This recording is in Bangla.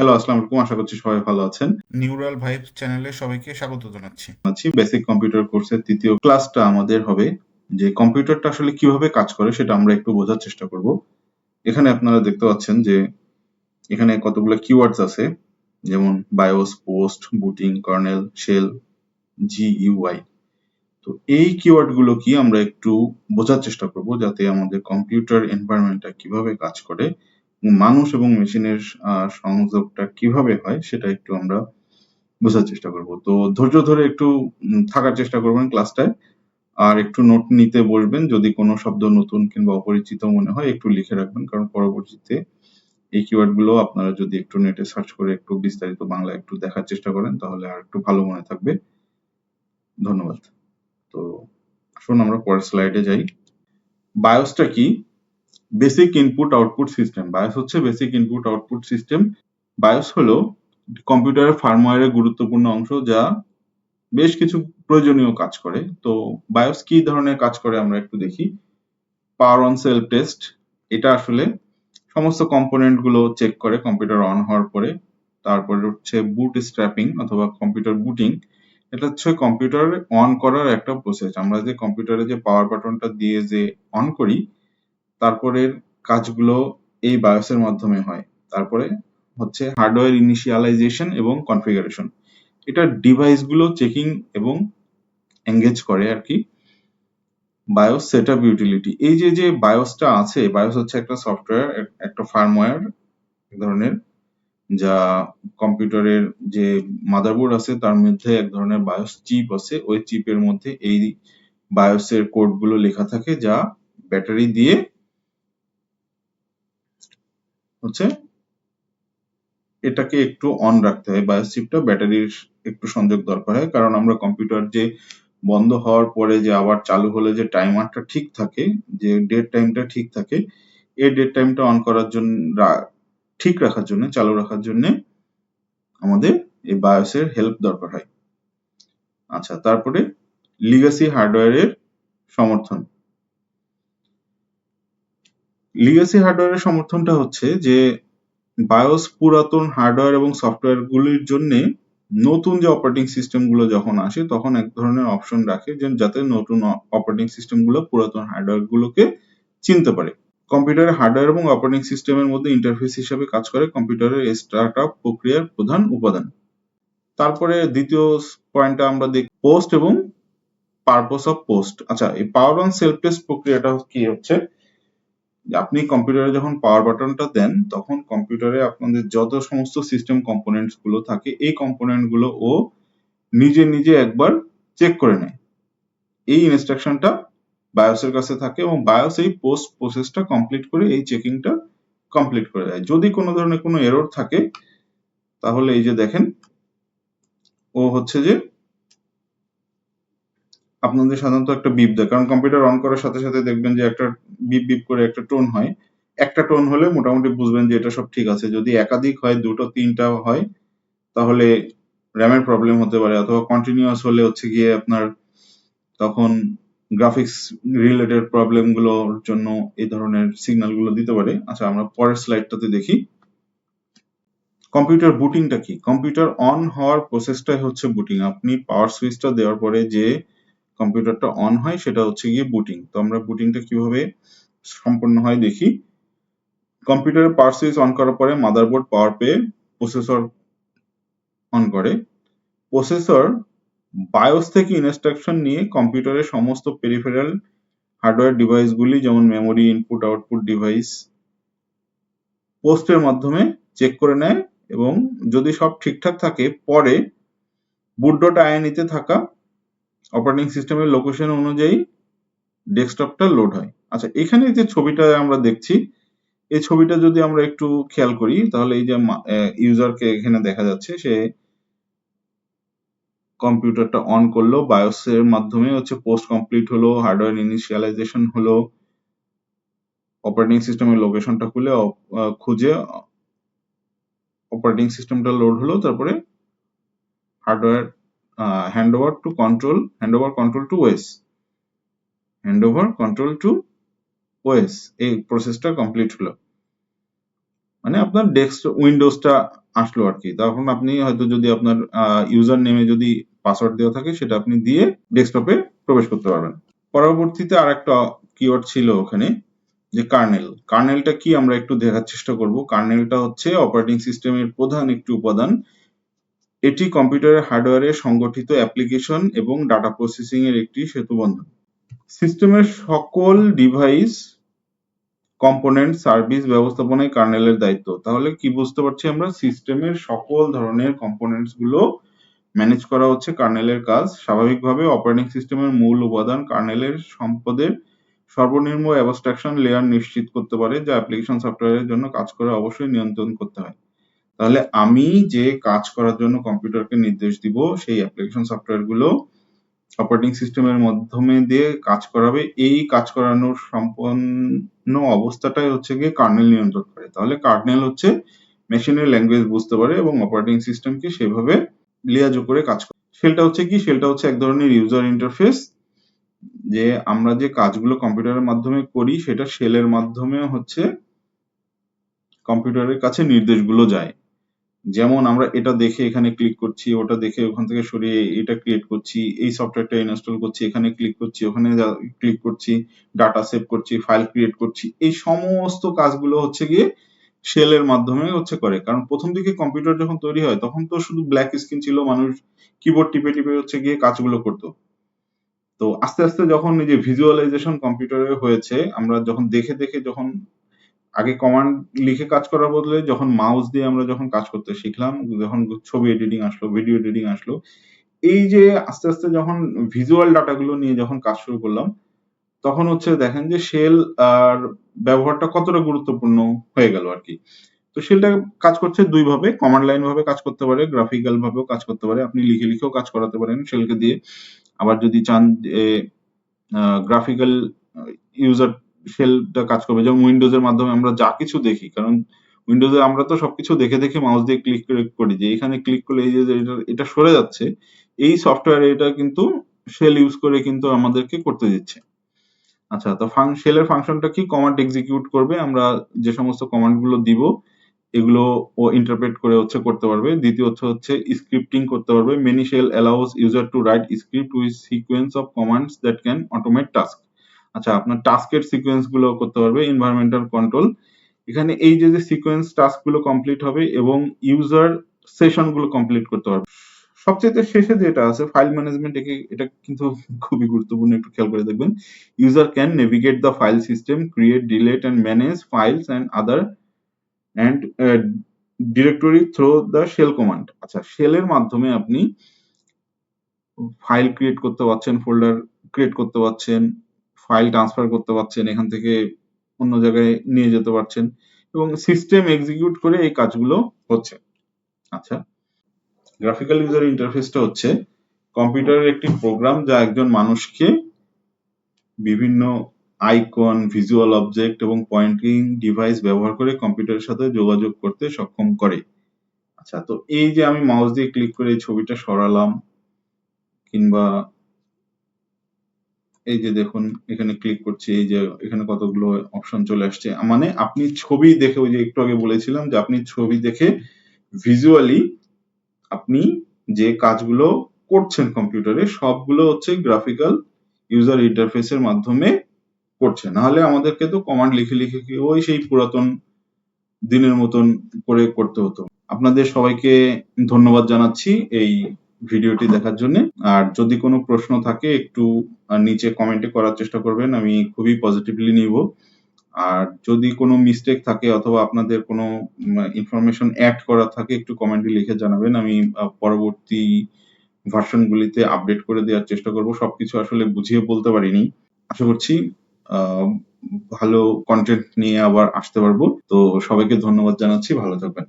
হ্যালো, আসসালামু আলাইকুম। আশা করছি সবাই ভালো আছেন। নিউরাল ভাইবস চ্যানেলে সবাইকে স্বাগত জানাচ্ছি। বেসিক কম্পিউটার কোর্সের ৩য় ক্লাসটা আমাদের হবে যে কম্পিউটারটা আসলে কিভাবে কাজ করে সেটা আমরা একটু বোঝার চেষ্টা করব। এখানে আপনারা দেখতে পাচ্ছেন যে এখানে কতগুলো কিওয়ার্ডস আছে, যেমন BIOS, post, booting, kernel, shell, GUI. তো এই কিওয়ার্ড গুলো কি আমরা একটু বোঝার চেষ্টা করব, যাতে আমাদের কম্পিউটার এনভায়রনমেন্টটা কিভাবে কাজ করে, মানুষ এবং মেশিনের সংযোগটা কিভাবে হয় সেটা একটু আমরা বোঝার চেষ্টা করব। তো ধৈর্য ধরে একটু থাকার চেষ্টা করবেন ক্লাসটায়। আর একটু নোট নিতে বসবেন। যদি কোনো শব্দ নতুন কিংবা অপরিচিত মনে হয় একটু লিখে রাখবেন। কারণ পরবর্তীতে এই কিওয়ার্ড গুলো আপনারা যদি একটু নেটে সার্চ করে একটু বিস্তারিত বাংলা একটু দেখার চেষ্টা করেন তাহলে আরেকটু ভালো মনে থাকবে। ধন্যবাদ। তো আসুন আমরা পরের স্লাইডে যাই। বায়োসটা কি? Basic input output system. BIOS হচ্ছে basic input output system. BIOS হলো কম্পিউটারের ফার্মওয়্যারের গুরুত্বপূর্ণ অংশ, যা বেশ কিছু প্রয়োজনীয় কাজ করে। তো বায়োস কি ধরনের কাজ করে আমরা একটু দেখি। পাওয়ার অন সেলফ টেস্ট, এটা আসলে সমস্ত কম্পোনেন্ট গুলো চেক করে কম্পিউটার অন হওয়ার পরে। তারপরে হচ্ছে বুট স্ট্র্যাপিং অথবা কম্পিউটার বুটিং, এটা হচ্ছে কম্পিউটার অন করার একটা প্রসেস। আমরা যে কম্পিউটারে যে পাওয়ার বাটনটা দিয়ে যে অন করি, তারপরের কাজগুলো এই বায়োসের মাধ্যমে হয়। তারপরে হচ্ছে হার্ডওয়্যার ইনিশিয়ালাইজেশন এবং কনফিগারেশন, এটা ডিভাইস গুলো চেকিং এবং এঙ্গেজ করে আর কি। বায়োস সেটআপ ইউটিলিটি, এই যে বায়োসটা আছে, বায়োস হচ্ছে একটা সফটওয়্যার, একটা ফার্মওয়্যার ধরনের, যা কম্পিউটারের যে মাদারবোর্ড আছে তার মধ্যে এক ধরনের বায়োস চিপ আছে। ওই চিপের মধ্যে এই বায়োসের কোড গুলো লেখা থাকে, যা ব্যাটারি দিয়ে হচ্ছে এটাকে একটু অন রাখতে হয়। বায়োস চিপটা ব্যাটারির একটু সংযোগ দরকার হয়, কারণ আমরা কম্পিউটার যে বন্ধ হওয়ার পরে যে আবার চালু হলে যে টাইমারটা ঠিক থাকে, যে ডেট টাইমটা ঠিক থাকে, এই ডেট টাইমটা অন করার জন্য, ঠিক রাখার জন্য, চালু রাখার জন্য আমাদের এই বায়োসের হেল্প দরকার হয়। আচ্ছা, তারপরে লিগ্যাসি হার্ডওয়্যারের সমর্থন। লিগ্যাসি হার্ডওয়্যারের সমর্থনটা হচ্ছে যে বায়োস পুরাতন হার্ডওয়্যার এবং সফটওয়্যার গুলির জন্য নতুন যে অপারেটিং সিস্টেম গুলো যখন আসে তখন এক ধরনের অপশন রাখে, যে যাতে নতুন অপারেটিং সিস্টেম গুলো পুরাতন হার্ডওয়্যার গুলোকে চিনতে পারে। কম্পিউটারের হার্ডওয়্যার এবং অপারেটিং সিস্টেমের মধ্যে ইন্টারফেস হিসেবে কাজ করে কম্পিউটারের স্টার্টআপ প্রক্রিয়ার প্রধান উপাদান। তারপরে দ্বিতীয় পয়েন্টটা আমরা দেখি পোস্ট এবং পারপোজ অফ পোস্ট। আচ্ছা, এই পাওয়ার অন সেলফ টেস্ট প্রক্রিয়াটা কি হচ্ছে, যে আপনি কম্পিউটারে যখন পাওয়ার বাটনটা দেন তখন কম্পিউটারে আপনাদের যত সমস্ত সিস্টেম কম্পোনেন্টস গুলো থাকে, এই কম্পোনেন্ট গুলো ও নিজে নিজে একবার চেক করে নেয়। এই ইনস্ট্রাকশনটা বায়োসের কাছে থাকে এবং বায়োস এই পোস্ট প্রসেসটা কমপ্লিট করে এই চেকিংটা কমপ্লিট করে দেয়। যদি কোনো ধরনের কোনো এরর থাকে তাহলে এই যে দেখেন, ও হচ্ছে যে আপনাদের সাধারণত একটা বিপ দেয়, কারণ কম্পিউটার অন করার সাথে সাথে দেখবেন যে একটা বিপ বিপ করে একটা টোন হয়। একটা টোন হলে মোটামুটি বুঝবেন যে এটা সব ঠিক আছে। যদি একাধিক হয়, দুটো তিনটা হয়, তাহলে র্যামের প্রবলেম হতে পারে, অথবা কন্টিনিউয়াস হলে হচ্ছে গিয়ে আপনার তখন গ্রাফিক্স রিলেটেড প্রবলেম গুলোর জন্য এই ধরনের সিগন্যাল গুলো দিতে পারে। আচ্ছা, আমরা পরের স্লাইডটাতে দেখি কম্পিউটার বুটিংটা কি। কম্পিউটার অন হওয়ার প্রসেসটাই হচ্ছে বুটিং। আপনি পাওয়ার সুইচটা দেওয়ার পরে যে কম্পিউটারটা অন হয় সেটা হচ্ছে গিয়ে বুটিং। তো আমরা বুটিংটা কিভাবে সম্পন্ন হয় দেখি। কম্পিউটারের পাওয়ার সুইচ অন করার পরে মাদারবোর্ড পাওয়ার পেয়ে প্রসেসর অন করে। প্রসেসর বায়োস থেকে ইনস্ট্রাকশন নিয়ে কম্পিউটারের সমস্ত পেরিফেরাল হার্ডওয়্যার ডিভাইসগুলি, যেমন মেমোরি, ইনপুট আউটপুট ডিভাইস, পোস্টের মাধ্যমে চেক করে নেয়, এবং যদি সব ঠিকঠাক থাকে পরে boot.ini তে থাকা অপারেটিং সিস্টেমের লোকেশন অনুযায়ী ডেস্কটপটা লোড হয়। আচ্ছা, এখানে যে ছবিটা আমরা দেখছি, এই ছবিটা যদি আমরা একটু খেয়াল করি তাহলে এই যে ইউজারকে এখানে দেখা যাচ্ছে, সে কম্পিউটারটা অন করলো, বায়োসের মাধ্যমে হচ্ছে পোস্ট কমপ্লিট হলো, হার্ডওয়্যার ইনিশিয়ালাইজেশন হলো, অপারেটিং সিস্টেমের লোকেশনটা খুঁজে অপারেটিং সিস্টেমটা লোড হলো, তারপরে hardware hand over control to OS, এই প্রসেসটা কমপ্লিট হলো। মানে আপনার উইন্ডোজটা আসলো আর কি। তখন আপনি হয়তো যদি আপনার ইউজার নেমে যদি পাসওয়ার্ড দেওয়া থাকে সেটা আপনি দিয়ে ডেস্কটপে প্রবেশ করতে পারবেন। পরবর্তীতে আরেকটা কিওয়ার্ড ছিল ওখানে যে কার্নেল। কার্নেলটা কি আমরা একটু দেখার চেষ্টা করব। কার্নেলটা হচ্ছে অপারেটিং সিস্টেমের প্রধান একটি উপাদান। এটি কম্পিউটারের হার্ডওয়্যারে সংগঠিত অ্যাপ্লিকেশন এবং ডাটা প্রসেসিং এর একটি সেতুবন্ধন। সিস্টেমের সকল ডিভাইস, কম্পোনেন্ট, সার্ভিস ব্যবস্থাপনায় কার্নেলের দায়িত্ব। তাহলে কি বুঝতে পারছি আমরা? সিস্টেমের সকল ধরনের কম্পোনেন্টস গুলো ম্যানেজ করা হচ্ছে কার্নেলের কাজ। স্বাভাবিকভাবে অপারেটিং সিস্টেমের মূল উপাদান কার্নেলের সম্পদের সর্বনিম্ন অ্যাবস্ট্রাকশন লেয়ার নিশ্চিত করতে পারে, যা অ্যাপ্লিকেশন সফটওয়্যারের জন্য কাজ করা অবশ্যই নিয়ন্ত্রণ করতে হয়। তাহলে আমি যে কাজ করার জন্য কম্পিউটারকে নির্দেশ দিব সেই অ্যাপ্লিকেশন সফটওয়্যার গুলো অপারেটিং সিস্টেমের মাধ্যমে দিয়ে কাজ করাবে। এই কাজ করানোর সম্পন্ন অবস্থাটাই হচ্ছে গিয়ে কার্নেল নিয়ন্ত্রণ করে। তাহলে কার্নেল হচ্ছে মেশিনের ল্যাঙ্গুয়েজ বুঝতে পারে এবং অপারেটিং সিস্টেমকে সেভাবে লিয়াজো করে কাজ করে। শেলটা হচ্ছে কি? শেলটা হচ্ছে এক ধরনের ইউজার ইন্টারফেস, যে আমরা যে কাজগুলো কম্পিউটারের মাধ্যমে করি সেটা শেলের মাধ্যমে হচ্ছে কম্পিউটারের কাছে নির্দেশগুলো যায়। যেমন আমরা এটা দেখে এখানে ক্লিক করছি, ওটা দেখে ওখান থেকে সরিয়ে এটা ক্রিয়েট করছি, এই সফটওয়্যারটা ইনস্টল করছি, এখানে ক্লিক করছি, ওখানে ক্লিক করছি, ডাটা সেভ করছি, ফাইল ক্রিয়েট করছি। এই সমস্ত কাজগুলো হচ্ছে গিয়ে শেলের মাধ্যমে হচ্ছে করে। কারণ প্রথম দিকে কম্পিউটার যখন তৈরি হয় তখন তো শুধু ব্ল্যাক স্ক্রিন ছিল, মানুষ কিবোর্ড টিপে টিপে হচ্ছে গিয়ে কাজগুলো করতো। তো আস্তে আস্তে যখন এই যে ভিজুয়ালাইজেশন কম্পিউটারে হয়েছে, আমরা যখন দেখে দেখে যখন আগে কমান্ড লিখে কাজ করার বদলে যখন মাউস দিয়ে আমরা যখন কাজ করতে শিখলাম, যখন ছবি এডিটিং আসলো, ভিডিও এডিটিং আসলো, এই যে আস্তে আস্তে যখন ভিজুয়াল ডাটাগুলো নিয়ে যখন কাজ শুরু করলাম, তখন হচ্ছে দেখেন যে শেল আর ব্যবহারটা কতটা গুরুত্বপূর্ণ হয়ে গেল আর কি। তো শেলটা কাজ করছে দুই ভাবে, কমান্ড লাইন ভাবে কাজ করতে পারে, গ্রাফিক্যাল ভাবেও কাজ করতে পারে। আপনি লিখে লিখেও কাজ করাতে পারেন শেলকে দিয়ে। আবার যদি চান যে গ্রাফিক্যাল ইউজার শেলটা কাজ করবে, যেমন উইন্ডোজের মাধ্যমে আমরা যা কিছু দেখি, কারণ উইন্ডোজে আমরা তো সবকিছু দেখে দেখে মাউস দিয়ে ক্লিক করে করি যে এখানে ক্লিক করলে এই যে এটা সরে যাচ্ছে, এই সফটওয়্যার এটা কিন্তু শেল ইউজ করে কিন্তু আমাদেরকে করতে দিচ্ছে। আচ্ছা, তো শেলের ফাংশনটা কি? কমান্ড এক্সিকিউট করবে, আমরা যে সমস্ত কমান্ড গুলো দিব এগুলো ও ইন্টারপ্রেট করে হচ্ছে করতে পারবে। দ্বিতীয়ত হচ্ছে স্ক্রিপ্টিং করতে পারবে। Many shell allows user to write script with sequence of commands that can automate task. আচ্ছা, আপনার টাস্কের সিকোয়েন্স গুলো করতে পারবে। এনভায়রনমেন্টাল কন্ট্রোল, এখানে এই যে যে সিকোয়েন্স টাস্ক গুলো কমপ্লিট হবে এবং ইউজার সেশন গুলো কমপ্লিট করতে পারবে। সবচেয়ে শেষে যেটা আছে ফাইল ম্যানেজমেন্ট, এটা কিন্তু খুবই গুরুত্বপূর্ণ, একটু খেয়াল করে দেখবেন। User can navigate the file system, create, delete and manage files and other and directory through the shell command। আচ্ছা, শেলের মাধ্যমে আপনি ফাইল ক্রিয়েট করতে পারছেন, ফোল্ডার ক্রিয়েট করতে পারছেন, ফাইল ট্রান্সফার করতে পারছেন, এখান থেকে অন্য জায়গায় নিয়ে যেতে পারছেন এবং সিস্টেম এক্সিকিউট করে এই কাজগুলো হচ্ছে। আচ্ছা, গ্রাফিক্যাল ইউজার ইন্টারফেসটা হচ্ছে কম্পিউটারের একটি প্রোগ্রাম যা একজন মানুষকে বিভিন্ন আইকন, ভিজুয়াল অবজেক্ট এবং পয়েন্টিং ডিভাইস ব্যবহার করে কম্পিউটারের সাথে যোগাযোগ করতে সক্ষম করে। আচ্ছা, তো এই যে আমি মাউস দিয়ে ক্লিক করে এই ছবিটা সরালাম, কিংবা এই যে দেখুন এখানে ক্লিক করছি, এই যে এখানে কতগুলো অপশন চলে আসছে। মানে আপনি ছবি দেখে, ওই যে একটু আগে বলেছিলাম যে আপনি ছবি দেখে ভিজুয়ালি আপনি যে কাজগুলো করছেন কম্পিউটারে সবগুলো হচ্ছে গ্রাফিক্যাল ইউজার ইন্টারফেসের মাধ্যমে করছে। নাহলে আমাদেরকে তো কমান্ড লিখে লিখে ওই সেই পুরাতন দিনের মতন করে করতে হতো। আপনাদের সবাইকে ধন্যবাদ জানাচ্ছি এই ভিডিওটি দেখার জন্য। আর যদি কোনো প্রশ্ন থাকে একটু নিচে কমেন্টে করার চেষ্টা করবেন, আমি খুবই পজিটিভলি নিব। আর যদি কোনো মিস্টেক থাকে অথবা আপনাদের কোনো ইনফরমেশন অ্যাড করা থাকে একটু কমেন্টে লিখে জানাবেন, আমি পরবর্তী ভার্সন গুলিতে আপডেট করে দেওয়ার চেষ্টা করব। সবকিছু আসলে বুঝিয়ে বলতে পারিনি। আশা করছি ভালো কন্টেন্ট নিয়ে আবার আসতে পারবো। তো সবাইকে ধন্যবাদ জানাচ্ছি, ভালো থাকবেন।